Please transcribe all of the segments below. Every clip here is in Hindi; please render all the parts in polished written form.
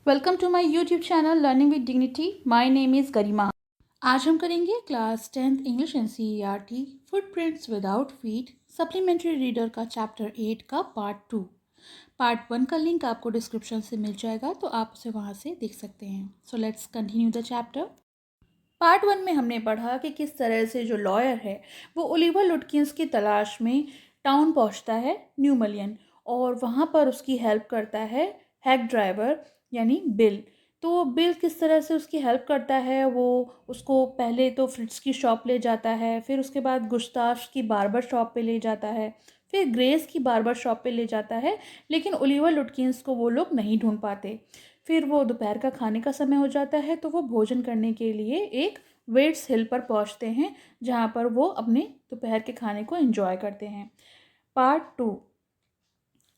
Welcome to my YouTube channel learning with dignity. My name is Garima. आज हम करेंगे class 10th English NCERT footprints without feet supplementary reader का चैप्टर 8 का पार्ट 2। पार्ट 1 का लिंक आपको डिस्क्रिप्शन से मिल जाएगा, तो आप उसे वहाँ से देख सकते हैं। So let's continue the chapter. Part 1 में हमने पढ़ा कि किस तरह से जो लॉयर है वो ओलिवर लुटकिंस की तलाश में टाउन पहुँचता है न्यू मलियन, और वहाँ पर उसकी हेल्प करता है हैक ड्राइवर यानी बिल। तो बिल किस तरह से उसकी हेल्प करता है, वो उसको पहले तो फ्रिट्स की शॉप ले जाता है, फिर उसके बाद गुस्ताफ की बार्बर शॉप पे ले जाता है, फिर ग्रेस की बार्बर शॉप पे ले जाता है। लेकिन ओलिवर लुटकिंस को वो लोग नहीं ढूंढ पाते। फिर वो दोपहर का खाने का समय हो जाता है, तो वो भोजन करने के लिए एक वेट्स हिल पर पहुंचते हैं, जहां पर वो अपने दोपहर के खाने को एंजॉय करते हैं। Part 2।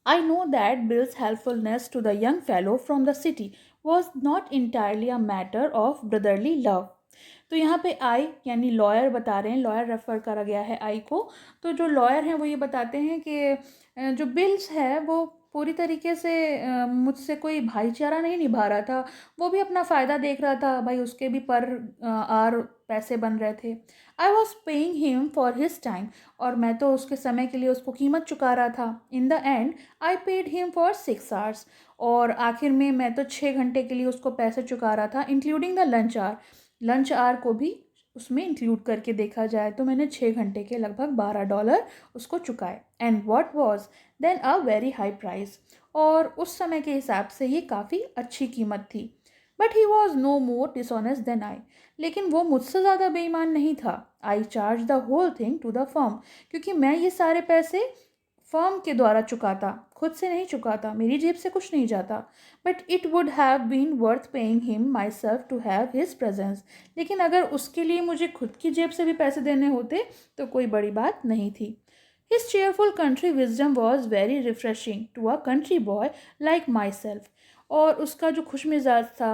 I know that Bill's helpfulness to the young fellow from the city was not entirely a matter of brotherly love. तो यहाँ पे आई यानी लॉयर बता रहे हैं, लॉयर रेफर करा गया है आई को। तो जो लॉयर हैं वो ये बताते हैं कि जो बिल्स है वो पूरी तरीके से मुझसे कोई भाईचारा नहीं निभा रहा था। वो भी अपना फ़ायदा देख रहा था, भाई उसके भी पर आर पैसे बन रहे थे। I was paying him for his time, और मैं तो उसके समय के लिए उसको कीमत चुका रहा था। In the and I paid him for 6 hours, और आखिर में मैं तो 6 घंटे के लिए उसको पैसे चुका रहा था, including the lunch hour. Lunch hour को भी उसमें इंक्लूड करके देखा जाए तो मैंने 6 घंटे के लगभग $12 उसको चुकाए। And what was then a very high price, और उस समय के हिसाब से ये काफ़ी अच्छी कीमत थी। But he was no more dishonest than I, लेकिन वो मुझसे ज़्यादा बेईमान नहीं था। I charge the whole thing to the firm, क्योंकि मैं ये सारे पैसे फर्म के द्वारा चुकाता, खुद से नहीं चुकाता, मेरी जेब से कुछ नहीं जाता। But it would have been worth paying him myself to have his presence, लेकिन अगर उसके लिए मुझे खुद की जेब से भी पैसे देने होते तो कोई बड़ी बात नहीं थी। His cheerful country wisdom was very refreshing to a country boy like myself, और उसका जो खुश मिजाज था,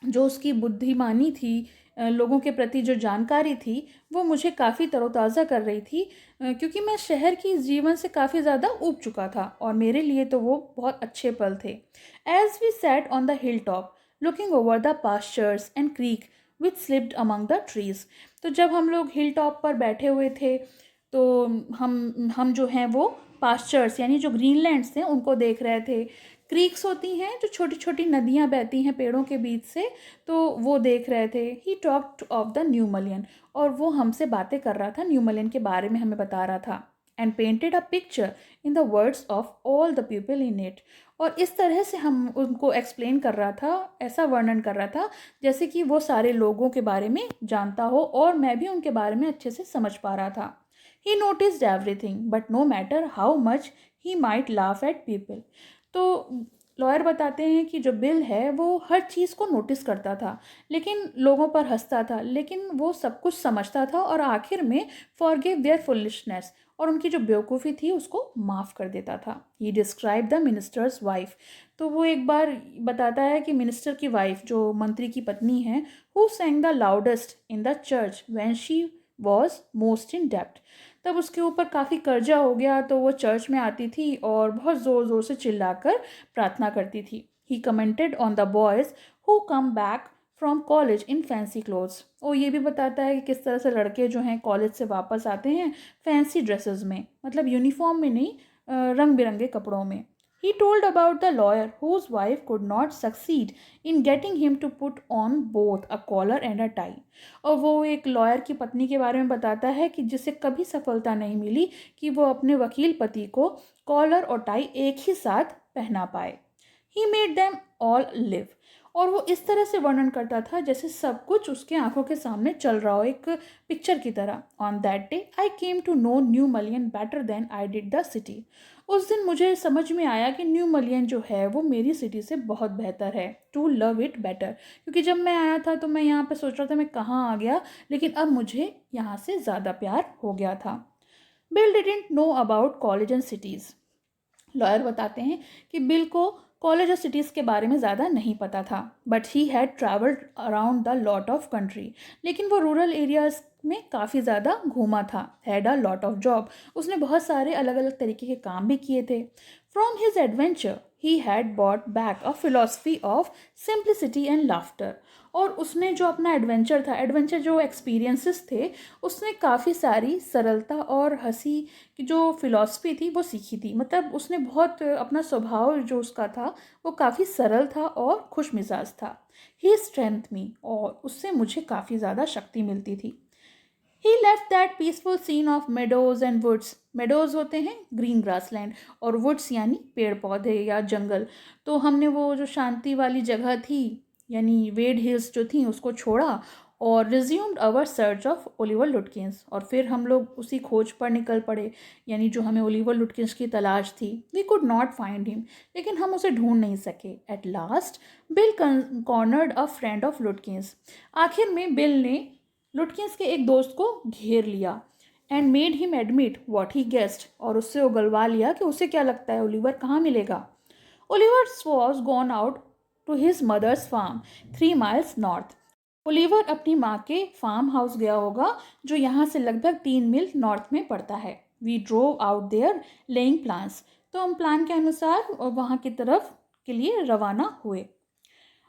जो उसकी बुद्धिमानी थी, लोगों के प्रति जो जानकारी थी, वो मुझे काफ़ी तरोताज़ा कर रही थी, क्योंकि मैं शहर की जीवन से काफ़ी ज़्यादा ऊब चुका था और मेरे लिए तो वो बहुत अच्छे पल थे। As we sat on the hill top looking over the pastures and creek which slipped among the trees. तो जब हम लोग हिल टॉप पर बैठे हुए थे, तो हम जो हैं वो पास्चर्स यानी जो ग्रीनलैंड्स थे उनको देख रहे थे। क्रीक्स होती हैं जो छोटी छोटी नदियाँ बहती हैं पेड़ों के बीच से, तो वो देख रहे थे। He talked of the New मलियन, और वो हमसे बातें कर रहा था, न्यू मलियन के बारे में हमें बता रहा था। And painted a picture in the words of all the people in it, और इस तरह से हम उनको एक्सप्लेन कर रहा था, ऐसा वर्णन कर रहा था जैसे कि वो सारे लोगों के बारे में जानता हो और मैं भी उनके बारे में अच्छे से समझ पा रहा था। He noticed everything but no matter how much he might laugh at people. तो लॉयर बताते हैं कि जो बिल है वो हर चीज़ को नोटिस करता था, लेकिन लोगों पर हंसता था, लेकिन वो सब कुछ समझता था और आखिर में फॉरगिव देयर फुलिशनेस, और उनकी जो बेवकूफ़ी थी उसको माफ़ कर देता था। ही डिस्क्राइब द मिनिस्टर्स वाइफ, तो वो एक बार बताता है कि मिनिस्टर की वाइफ जो मंत्री की पत्नी है, who sang the loudest in the church when she was most in डेप्ट। तब उसके ऊपर काफ़ी कर्जा हो गया, तो वो चर्च में आती थी और बहुत ज़ोर ज़ोर से चिल्लाकर प्रार्थना करती थी। He commented on the boys who come back from college in fancy clothes, और ये भी बताता है कि किस तरह से लड़के जो हैं कॉलेज से वापस आते हैं फैंसी ड्रेसेस में, मतलब यूनिफॉर्म में नहीं, रंग बिरंगे कपड़ों में। He told about the lawyer whose wife could not succeed in getting him to put on both a collar and a tie. और वो एक लॉयर की पत्नी के बारे में बताता है कि जिसे कभी सफलता नहीं मिली कि वो अपने वकील पति को कॉलर और टाई एक ही साथ पहना पाए। He made them all live, और वो इस तरह से वर्णन करता था जैसे सब कुछ उसके आंखों के सामने चल रहा हो, एक पिक्चर की तरह। On that day I came to know New Mullion better than I did the city. उस दिन मुझे समझ में आया कि न्यू मलियन जो है वो मेरी सिटी से बहुत बेहतर है। टू लव इट बेटर, क्योंकि जब मैं आया था तो मैं यहाँ पे सोच रहा था मैं कहाँ आ गया, लेकिन अब मुझे यहाँ से ज़्यादा प्यार हो गया था। Bill didn't know about college and cities. Lawyer बताते हैं कि बिल को कॉलेज और सिटीज़ के बारे में ज़्यादा नहीं पता था, but he had travelled around the lot of country, लेकिन वो रूरल एरियाज़ में काफ़ी ज़्यादा घूमा था। Had a lot of job, उसने बहुत सारे अलग अलग तरीके के काम भी किए थे। From his adventure he had brought back a philosophy of simplicity and laughter. और उसने जो अपना एडवेंचर जो एक्सपीरियंसेस थे, उसने काफ़ी सारी सरलता और हंसी की जो फिलॉसफी थी वो सीखी थी। मतलब उसने बहुत अपना स्वभाव जो उसका था वो काफ़ी सरल था और खुश मिजाज था। ही स्ट्रेंथ मी, और उससे मुझे काफ़ी ज़्यादा शक्ति मिलती थी। He left that peaceful scene of meadows and woods. Meadows होते हैं ग्रीन ग्रासलैंड, और वुड्स यानी पेड़ पौधे या जंगल। तो हमने वो जो शांति वाली जगह थी यानी वेड हिल्स जो थी उसको छोड़ा और resumed our search of Oliver Lutkins. और फिर हम लोग उसी खोज पर निकल पड़े, यानी जो हमें ओलिवर लुटकिंस की तलाश थी। We could not find him, लेकिन हम उसे ढूंढ नहीं सके। At last Bill cornered a friend of Lutkins. आखिर में बिल ने लुटकिंस के एक दोस्त को घेर लिया and made him admit what he guest, और उससे उगलवा लिया कि उसे क्या लगता है ओलिवर कहाँ मिलेगा। Oliver was gone out to his mother's farm 3 miles north. Oliver अपनी माँ के फार्म हाउस गया होगा जो यहाँ से लगभग 3 मील नॉर्थ में पड़ता है। We drove out there laying plans. तो हम प्लान के अनुसार वहाँ की तरफ के लिए रवाना हुए।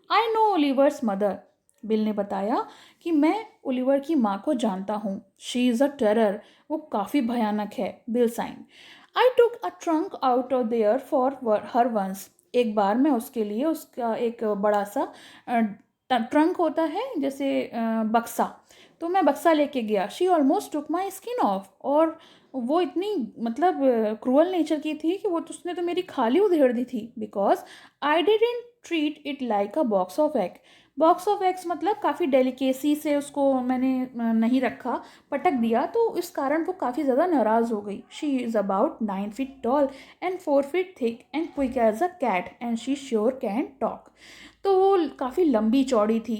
I know Oliver's mother, bill ने बताया कि मैं ओलिवर की माँ को जानता हूँ। शी इज़ अ टेरर, वो काफ़ी भयानक है। Bill sighed. I took a trunk out of there for her once. एक बार मैं उसके लिए उसका एक बड़ा सा ट्रंक होता है जैसे बक्सा, तो मैं बक्सा लेके गया। She almost took my skin of, और वो इतनी मतलब क्रूअल नेचर की थी कि वो तो उसने तो मेरी खाली उधेड़ दी थी। Because I didn't treat it like a box of egg. Box of eggs मतलब काफ़ी डेलिकेसी से उसको मैंने नहीं रखा, पटक दिया, तो इस कारण वो काफ़ी ज़्यादा नाराज़ हो गई। She is about 9 feet tall and 4 feet thick and quick as a cat and she sure can talk. तो वो काफ़ी लंबी चौड़ी थी,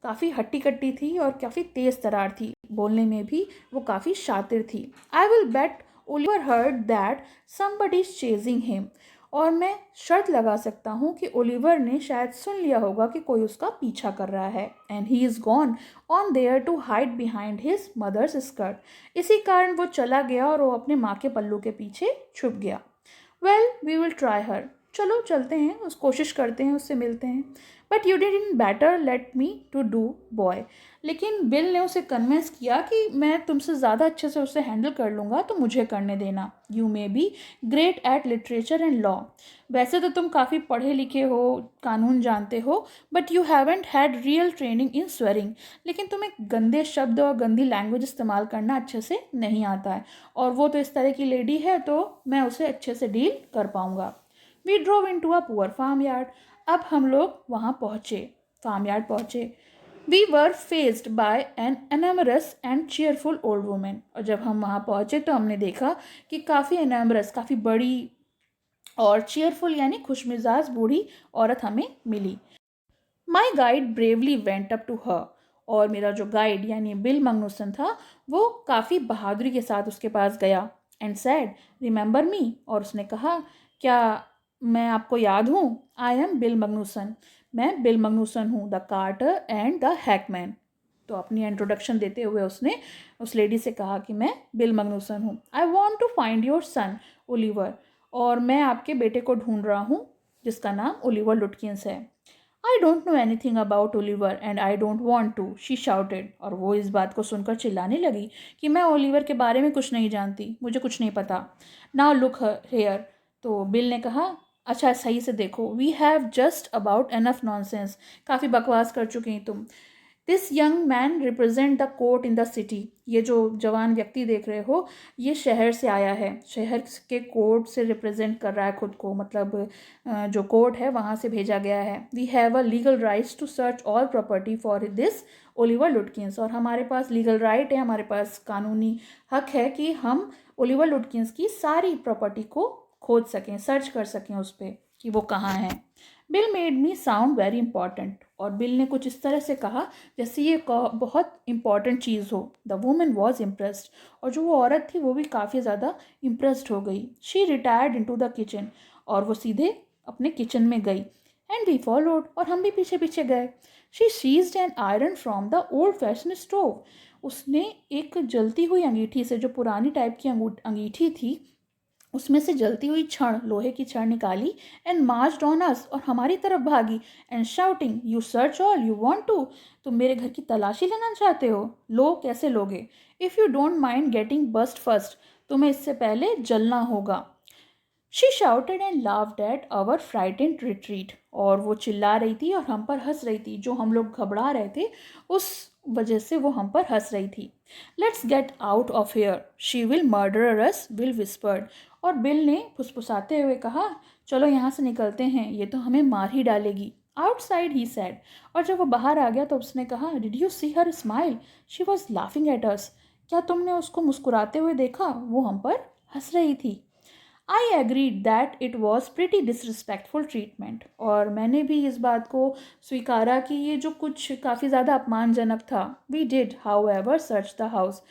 काफ़ी हट्टी कट्टी थी और काफ़ी तेज़ तरार थी। बोलने में भी वो काफ़ी शातिर थी। I will bet Oliver heard that somebody is chasing him. और मैं शर्त लगा सकता हूँ कि ओलिवर ने शायद सुन लिया होगा कि कोई उसका पीछा कर रहा है। And he is gone on there to hide behind his mother's skirt. इसी कारण वो चला गया और वो अपने माँ के पल्लू के पीछे छुप गया। वेल वी विल ट्राई हर। चलो चलते हैं, उस कोशिश करते हैं, उससे मिलते हैं। But you didn't better let me to do boy. लेकिन बिल ने उसे कन्विंस किया कि मैं तुमसे ज़्यादा अच्छे से उसे हैंडल कर लूँगा, तो मुझे करने देना। You may be great at literature and law. वैसे तो तुम काफ़ी पढ़े लिखे हो, कानून जानते हो, but you haven't had real training in swearing. लेकिन तुम्हें गंदे शब्द और गंदी लैंग्वेज इस्तेमाल करना अच्छे से नहीं आता है, और वो तो इस तरह की लेडी है, तो मैं उसे अच्छे से डील कर पाऊँगा। We drove into a poor farmyard. अब हम लोग वहाँ पहुँचे, फार्म यार्ड पहुँचे। We were faced by an enormous and cheerful old women. और जब हम वहाँ पहुँचे तो हमने देखा कि काफ़ी एनामरस, काफ़ी बड़ी और चेयरफुल यानी खुशमिजाज बूढ़ी औरत हमें मिली। My guide bravely went up to her. और मेरा जो गाइड यानी बिल मगनुसन था वो काफ़ी बहादुरी के साथ उसके पास गया एंड सैड रिमेंबर मी। और उसने कहा क्या मैं आपको याद हूँ? I am Bill Magnuson. मैं बिल मगनुसन हूँ, the carter and the hackman. तो अपनी इंट्रोडक्शन देते हुए उसने उस लेडी से कहा कि मैं बिल मगनुसन हूँ। I want to find your son Oliver. और मैं आपके बेटे को ढूंढ रहा हूँ जिसका नाम ओलिवर लुटकिंस है। I don't know anything about Oliver and I don't want to, she shouted. और वो इस बात को सुनकर चिल्लाने लगी कि मैं ओलिवर के बारे में कुछ नहीं जानती, मुझे कुछ नहीं पता। Now look here. तो बिल ने कहा अच्छा सही से देखो, we have just about enough nonsense. काफ़ी बकवास कर चुकी हैं तुम। This young man represent the court in the city. ये जो जवान व्यक्ति देख रहे हो ये शहर से आया है, शहर के कोर्ट से रिप्रेजेंट कर रहा है खुद को, मतलब जो कोर्ट है वहाँ से भेजा गया है। We have a legal rights to search all property for this Oliver Lutkins. और हमारे पास लीगल राइट है, हमारे पास कानूनी हक है कि हम ओलिवर लुटकिंस की सारी प्रॉपर्टी को खोज सकें, सर्च कर सकें उस पर कि वो कहाँ है। Bill made me sound very important. और बिल ने कुछ इस तरह से कहा जैसे ये बहुत इंपॉर्टेंट चीज़ हो। The women was impressed. और जो वो औरत थी वो भी काफ़ी ज़्यादा इम्प्रेस्ड हो गई। She retired into the kitchen. और वो सीधे अपने किचन में गई। And we followed. और हम भी पीछे पीछे गए। She seized an iron from the old fashion stove. उसने एक जलती हुई अंगीठी से, जो पुरानी टाइप की अंगीठी थी, उसमें से जलती हुई छड़, लोहे की छड़ निकाली एंड मार्च्ड ऑन अस, और हमारी तरफ भागी and shouting, you search all you want to, तुम मेरे घर की तलाशी लेना चाहते हो, लो कैसे लोगे, if you don't mind getting bust first, तुम्हें इससे पहले जलना होगा। She shouted and laughed at our frightened retreat, और वो चिल्ला रही थी और हम पर हंस रही थी, जो हम लोग घबरा रहे थे उस वजह से वो हम पर हंस रही थी। Let's get out of here, she will murder us, Bill whispered, और बिल ने फुसफुसाते हुए कहा, चलो यहाँ से निकलते हैं, ये तो हमें मार ही डालेगी। आउटसाइड ही सैड, और जब वो बाहर आ गया तो उसने कहा, did you see her smile, she was laughing at us, क्या तुमने उसको मुस्कुराते हुए देखा, वो हम पर हंस रही थी। I agreed that it was pretty disrespectful treatment, और मैंने भी इस बात को स्वीकारा कि ये जो कुछ काफ़ी ज़्यादा अपमानजनक था। We did however search the house,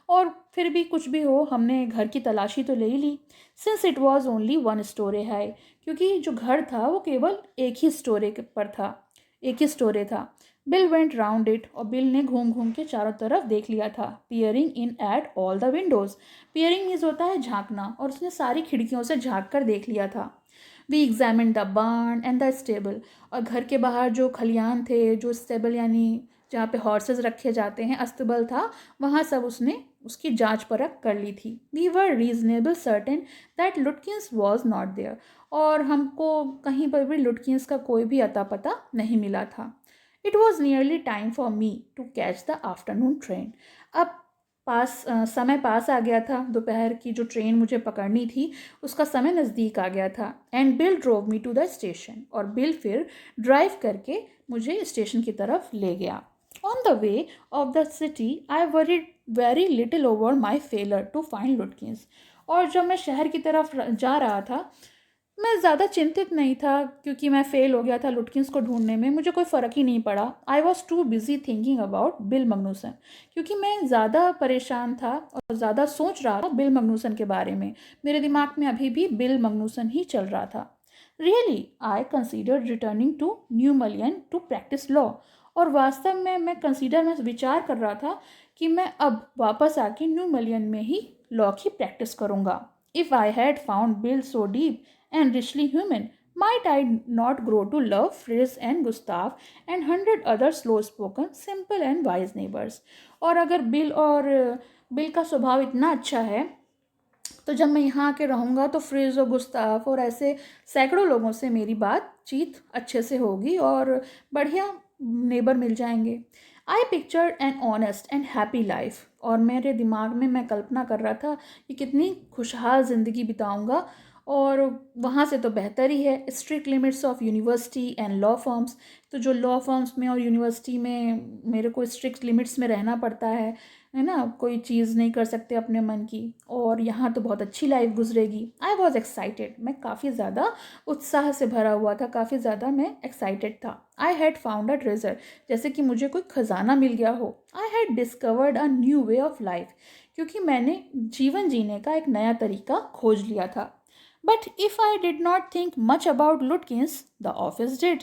और फिर भी कुछ भी हो, हमने घर की तलाशी तो ले ही ली, since it was only one story high, क्योंकि जो घर था वो केवल एक ही स्टोरे पर था, एक ही स्टोरे था। बिल वेंट राउंड इट, और बिल ने घूम घूम के चारों तरफ देख लिया था, peering in at all the Windows, peering means होता है झांकना, और उसने सारी खिड़कियों से झांक कर देख लिया था। We examine the barn and the stable, और घर के बाहर जो खलियान थे, जो स्टेबल यानी जहाँ पे हॉर्सेस रखे जाते हैं, अस्तबल था, वहाँ सब उसने उसकी जांच परख कर ली थी। We were reasonable certain that Lutkins was not there, और हमको कहीं पर भी लुटकिंस का कोई भी अता पता नहीं मिला था। It was nearly time for me to catch the afternoon train, अब समय पास आ गया था, दोपहर की जो ट्रेन मुझे पकड़नी थी उसका समय नज़दीक आ गया था। And Bill drove me to the station, और बिल फिर ड्राइव करके मुझे स्टेशन की तरफ ले गया। On the way of the city I worried very little over my failure to find Lutkins, और जब मैं शहर की तरफ जा रहा था मैं ज़्यादा चिंतित नहीं था, क्योंकि मैं फ़ेल हो गया था लुटकिंस को ढूंढने में, मुझे कोई फ़र्क ही नहीं पड़ा। I was too busy thinking about Bill Magnuson, क्योंकि मैं ज़्यादा परेशान था और ज़्यादा सोच रहा था बिल मगनूसन के बारे में, मेरे दिमाग में अभी भी बिल मगनूसन ही चल रहा था। Really I considered returning to New Malian to practice law, और वास्तव में मैं विचार कर रहा था कि मैं अब वापस आके न्यू मलियन में ही लॉ की प्रैक्टिस करूँगा। If I had found bill so deep and richly human, might I not grow to love Fritz and Gustav and 100 other slow-spoken, simple and wise neighbors? और अगर बिल का स्वभाव इतना अच्छा है, तो जब मैं यहाँ आके रहूँगा तो फ्रिज और गुस्ताफ और ऐसे सैकड़ों लोगों से मेरी बातचीत अच्छे से होगी और बढ़िया नेबर मिल जाएंगे। I picture an honest and happy life, और मेरे दिमाग में मैं कल्पना कर रहा था कि कितनी खुशहाल ज़िंदगी बिताऊँगा, और वहाँ से तो बेहतर ही है। Strict limits of university and law firms, तो जो लॉ फर्म्स में और यूनिवर्सिटी में मेरे को स्ट्रिक्ट लिमिट्स में रहना पड़ता है ना, कोई चीज़ नहीं कर सकते अपने मन की, और यहाँ तो बहुत अच्छी लाइफ गुजरेगी। आई वॉज एक्साइटेड, मैं काफ़ी ज़्यादा उत्साह से भरा हुआ था, काफ़ी ज़्यादा मैं एक्साइटेड था। I had found a treasure, जैसे कि मुझे कोई खजाना मिल गया हो। I had discovered a new way of life, क्योंकि मैंने जीवन जीने का एक नया तरीका खोज लिया था। But if I did not think much about लुटकिंस, the office did.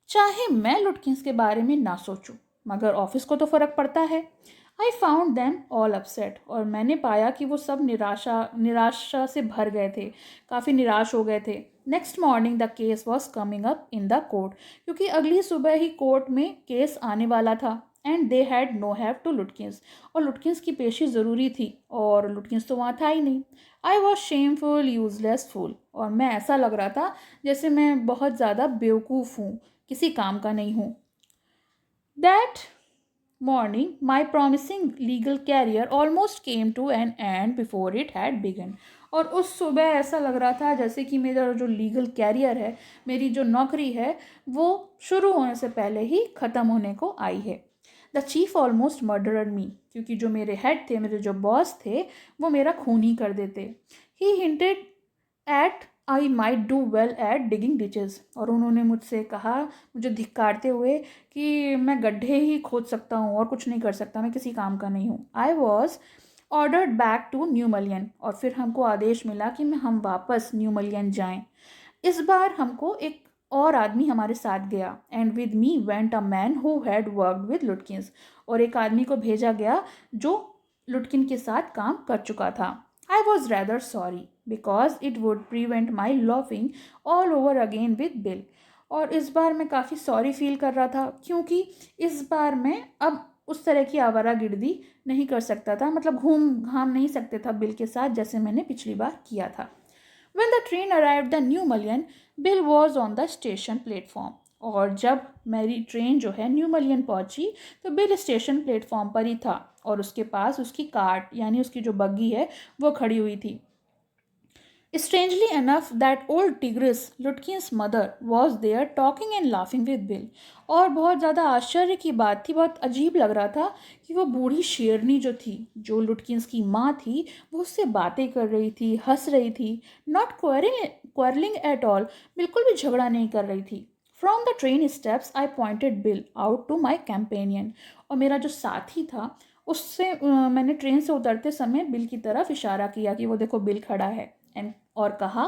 चाहे मैं लुटकिंस के बारे में ना सोचूं, मगर ऑफिस को तो फ़र्क पड़ता है। I found them all upset, और मैंने पाया कि वो सब निराशा से भर गए थे, काफ़ी निराश हो गए थे। Next morning the case was coming up in the court, क्योंकि अगली सुबह ही कोर्ट में केस आने वाला था। And they had no have to Lutkins, और लुटकिंस की पेशी ज़रूरी थी, और लुटकिंस तो वहाँ था ही नहीं। आई वॉज शेमफुल यूजलेस फूल, और मैं ऐसा लग रहा था जैसे मैं बहुत ज़्यादा बेवकूफ़ हूँ, किसी काम का नहीं हूँ। That morning my promising legal career almost came to an end before it had begun, और उस सुबह ऐसा लग रहा था जैसे कि मेरा जो लीगल कैरियर है, मेरी जो नौकरी है, वो शुरू होने से पहले ही ख़त्म होने को आई है। द चीफ ऑलमोस्ट मर्डरड मी, क्योंकि जो मेरे हेड थे, मेरे जो बॉस थे, वो मेरा खून ही कर देते। He hinted at I might do well at digging ditches, और उन्होंने मुझसे कहा, मुझे धिक्कारते हुए, कि मैं गड्ढे ही खोद सकता हूँ और कुछ नहीं कर सकता, मैं किसी काम का नहीं हूँ। I was ordered back to New मलियन, और फिर हमको आदेश मिला कि हम वापस न्यू मलियन जाएं। इस बार हमको एक और आदमी हमारे साथ गया, and with me went a man who had worked with लुटकिंस, और एक आदमी को भेजा गया जो लुटकिन के साथ काम कर चुका था। I was rather sorry because it would prevent my laughing all over again with Bill. और इस बार मैं काफ़ी सॉरी फील कर रहा था क्योंकि इस बार मैं अब उस तरह की आवारागर्दी नहीं कर सकता था, मतलब घूम घाम नहीं सकते था बिल के साथ जैसे मैंने पिछली बार किया था. When the train arrived the New Mullion, Bill was on the station platform. और जब मेरी ट्रेन जो है न्यू मलियन पहुंची तो बिल स्टेशन प्लेटफॉर्म पर ही था और उसके पास उसकी कार्ट यानी उसकी जो बग्गी है वो खड़ी हुई थी. Strangely enough, that old tigress, Lutkin's mother, was there talking and laughing with Bill. और बहुत ज़्यादा आश्चर्य की बात थी, बहुत अजीब लग रहा था कि वो बूढ़ी शेरनी जो थी, जो लुटकिंस की माँ थी, वो उससे बातें कर रही थी, हंस रही थी. नॉट क्वारलिंग एट ऑल, बिल्कुल भी झगड़ा नहीं कर रही थी. From the train steps I pointed Bill out to my companion. और मेरा जो साथी था उससे मैंने ट्रेन से उतरते समय बिल की तरफ इशारा किया कि वो देखो बिल खड़ा है. एंड और कहा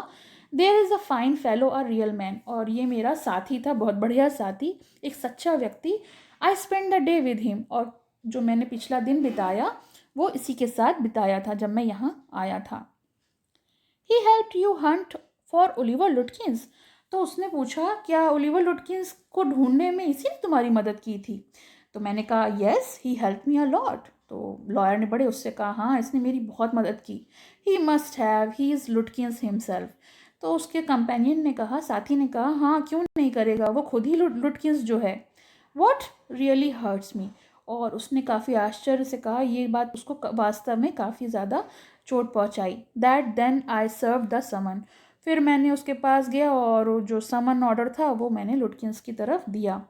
there is a fine fellow a real man. और ये मेरा साथी था, बहुत बढ़िया साथी, एक सच्चा व्यक्ति. I spend the day with him. और जो मैंने पिछला दिन बिताया वो इसी के साथ बिताया था जब मैं यहाँ आया था. He help you hunt for Oliver Lutkins. तो उसने पूछा क्या ओलिवर लुटकिंस को ढूंढने में इसी ने तुम्हारी मदद की थी. तो मैंने कहा yes he help me a lot. तो लॉयर ने बड़े उससे कहा हाँ इसने मेरी बहुत मदद की. He must have, he is लुटकिंस himself. तो उसके कंपेनियन ने कहा, साथी ने कहा हाँ क्यों नहीं करेगा, वो खुद ही लुटकिंस जो है. What really hurts me. और उसने काफ़ी आश्चर्य से कहा, ये बात उसको वास्तव में काफ़ी ज़्यादा चोट पहुंचाई. That then I serve the summon. फिर मैंने उसके पास गया और जो समन ऑर्डर था वो मैंने लुटकिंस की तरफ दिया.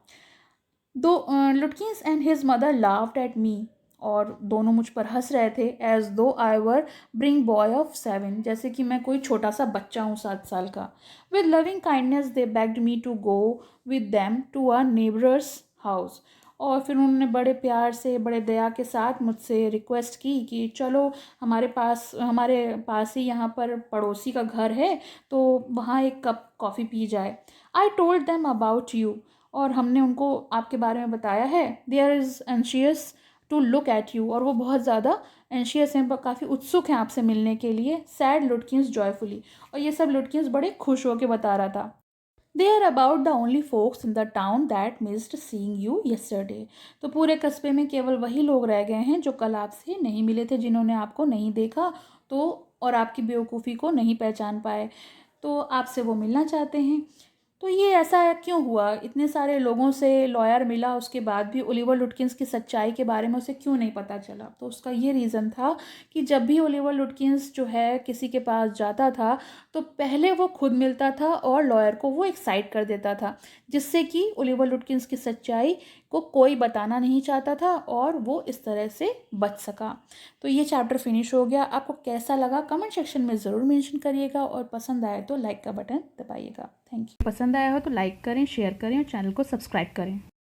दो लुटकिंस and his mother laughed at me. और दोनों मुझ पर हंस रहे थे एज दो आई वर ब्रिंग बॉय ऑफ 7, जैसे कि मैं कोई छोटा सा बच्चा हूँ 7 साल का. With loving kindness they begged me to go with them to a neighbour's house. और फिर उन्होंने बड़े प्यार से बड़े दया के साथ मुझसे रिक्वेस्ट की कि चलो हमारे पास ही यहाँ पर पड़ोसी का घर है तो वहाँ एक कप कॉफ़ी पी जाए. I told them about you. और हमने उनको आपके बारे में बताया है. There is anxious to look at you. और वो बहुत ज़्यादा एंशियस हैं, काफ़ी उत्सुक हैं आपसे मिलने के लिए. Sad लुटकिंस joyfully. और ये सब लुटकिंस बड़े खुश होकर बता रहा था. They are about the only folks in the town that missed seeing you yesterday. तो पूरे कस्बे में केवल वही लोग रह गए हैं जो कल आपसे नहीं मिले थे, जिन्होंने आपको नहीं देखा तो और आपकी बेवकूफ़ी को नहीं पहचान पाए. तो आपसे वो मिलना चाहते हैं. तो ये ऐसा क्यों हुआ, इतने सारे लोगों से लॉयर मिला उसके बाद भी ओलिवर लुटकिंस की सच्चाई के बारे में उसे क्यों नहीं पता चला. तो उसका ये रीज़न था कि जब भी ओलिवर लुटकिंस जो है किसी के पास जाता था तो पहले वो खुद मिलता था और लॉयर को वो एक्साइट कर देता था, जिससे कि ओलिवर लुटकिंस की सच्चाई को कोई बताना नहीं चाहता था और वो इस तरह से बच सका. तो ये चैप्टर फिनिश हो गया. आपको कैसा लगा कमेंट सेक्शन में ज़रूर मेंशन करिएगा और पसंद आए तो लाइक का बटन दबाइएगा. Thank you. पसंद आया हो तो लाइक करें, शेयर करें और चैनल को सब्सक्राइब करें.